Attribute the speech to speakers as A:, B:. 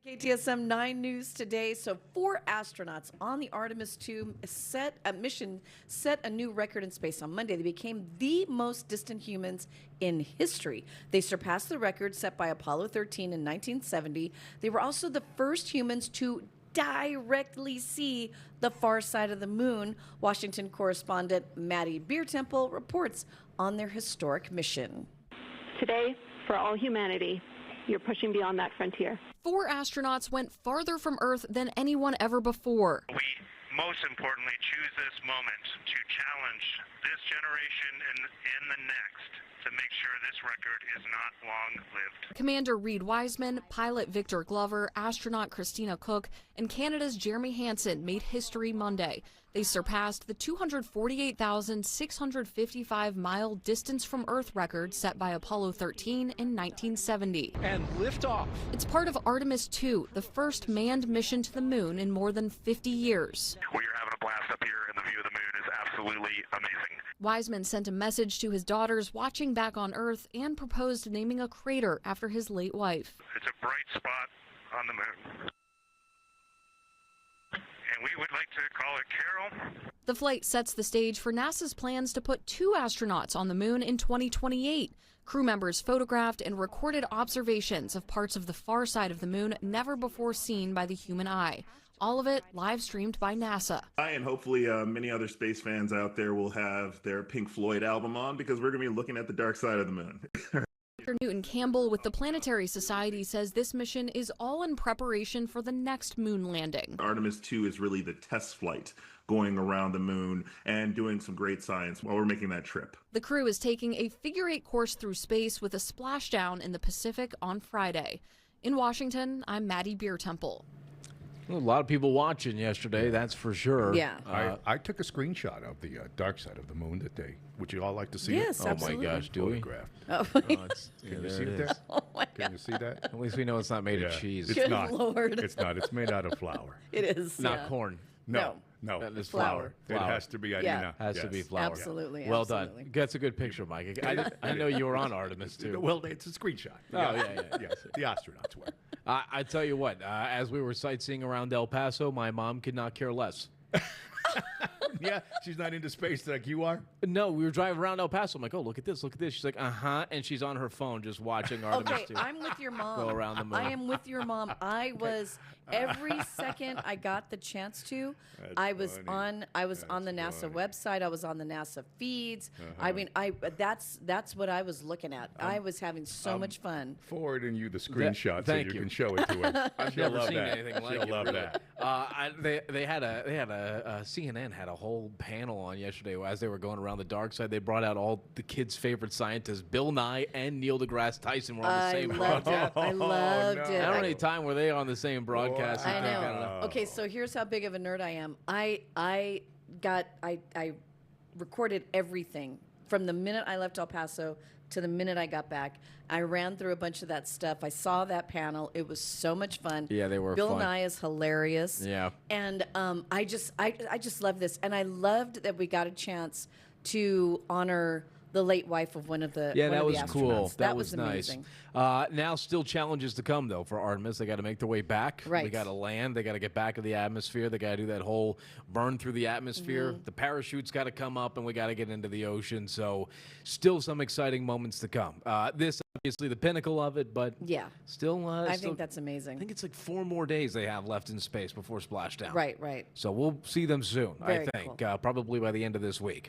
A: KTSM 9 News today. So 4 astronauts on the Artemis II mission set a new record in space on Monday. They became the most distant humans in history. They surpassed the record set by Apollo 13 in 1970. They were also the first humans to directly see the far side of the moon. Washington correspondent Maddie Biertemple reports on their historic mission.
B: Today, for all humanity, you're pushing beyond that frontier.
C: 4 astronauts went farther from Earth than anyone ever before.
D: We most importantly choose this moment to challenge this generation and the next to make sure this record is not long-lived.
C: Commander Reed Wiseman, pilot Victor Glover, astronaut Christina Cook, and Canada's Jeremy Hansen made history Monday. They surpassed the 248,655-mile distance from Earth record set by Apollo 13 in 1970.
E: And liftoff.
C: It's part of Artemis II, the first manned mission to the moon in more than 50 years.
D: We are having a blast up here, and the view of the moon is absolutely amazing.
C: Wiseman sent a message to his daughters watching back on Earth and proposed naming a crater after his late wife.
D: It's a bright spot on the moon, and we would like to call it Carol.
C: The flight sets the stage for NASA's plans to put 2 astronauts on the moon in 2028. Crew members photographed and recorded observations of parts of the far side of the moon never before seen by the human eye. All of it live streamed by NASA.
F: And hopefully many other space fans out there will have their Pink Floyd album on, because we're going to be looking at the dark side of the moon.
C: Dr. Newton Campbell with the Planetary Society says this mission is all in preparation for the next moon landing.
F: Artemis II is really the test flight going around the moon and doing some great science while we're making that trip.
C: The crew is taking a figure-8 course through space with a splashdown in the Pacific on Friday. In Washington, I'm Maddie Biertemple.
G: A lot of people watching yesterday, that's for sure.
A: Yeah.
E: I took a screenshot of the dark side of the moon that day. Would you all like to see
A: Yes,
E: it?
A: absolutely.
G: Oh my gosh, do we?
E: Photograph.
A: Oh,
E: Can you see it there?
A: oh my
E: Can you
A: God.
E: see that?
G: At least we know it's not made of cheese.
E: It's
A: Good
E: not.
A: Lord.
E: It's not. It's made out of flour.
A: It is.
G: Not
A: yeah.
G: corn.
E: No.
G: That is
A: Flour.
E: It has to be.
A: Yeah.
G: Has to be
E: Yes.
G: flour.
A: Absolutely.
G: Well
A: absolutely.
G: done. That's a good picture, Mike. I know you were on Artemis too.
E: Well, it's a screenshot.
G: Oh, yeah.
E: Yes, the astronauts were.
G: I tell you what, as we were sightseeing around El Paso, my mom could not care less.
E: Yeah, she's not into space like you are.
G: No, we were driving around El Paso. I'm like, oh, look at this, look at this. She's like, uh-huh, and she's on her phone just watching Artemis
A: Okay,
G: 2.
A: I'm with your mom.
G: Go around the moon.
A: I am with your mom. I was every second I got the chance to. I was on the NASA website. I was on the NASA feeds. I mean, that's what I was looking at. I was having so much fun.
E: Forwarding you the screenshot so
G: thank
E: you
G: you.
E: can show it to her.
G: I've
E: She'll
G: never
E: love
G: seen
E: that.
G: anything like
E: She'll
G: it.
E: love
G: really.
E: that.
G: They had a CNN had a whole panel on yesterday as they were going around the dark side. They brought out all the kids' favorite scientists. Bill Nye and Neil deGrasse Tyson were on the same
A: loved
G: broadcast.
A: it. I loved
E: no.
A: it.
G: How many times were they on the same broadcast?
A: I
G: You think?
A: know.
G: don't know.
A: Okay, so here's how big of a nerd I am. I recorded everything from the minute I left El Paso to the minute I got back. I ran through a bunch of that stuff. I saw that panel. It was so much fun.
G: Yeah, they were
A: Bill
G: fun.
A: Nye is hilarious.
G: Yeah.
A: And I just love this. And I loved that we got a chance to honor the late wife of one of the
G: Yeah,
A: one
G: that
A: of
G: was
A: the
G: cool.
A: astronauts.
G: That was nice.
A: amazing.
G: Now, still challenges to come, though, for Artemis. They got to make their way back.
A: Right.
G: They got to land. They got to get back to the atmosphere. They got to do that whole burn through the atmosphere.
A: Mm-hmm.
G: The parachute's got to come up, and we got to get into the ocean. So, still some exciting moments to come. This obviously the pinnacle of it, but
A: Yeah.
G: still.
A: I think that's amazing.
G: I think it's like 4 more days they have left in space before splashdown.
A: Right, right.
G: So we'll see them soon.
A: Very
G: I think
A: cool.
G: probably by the end of this week.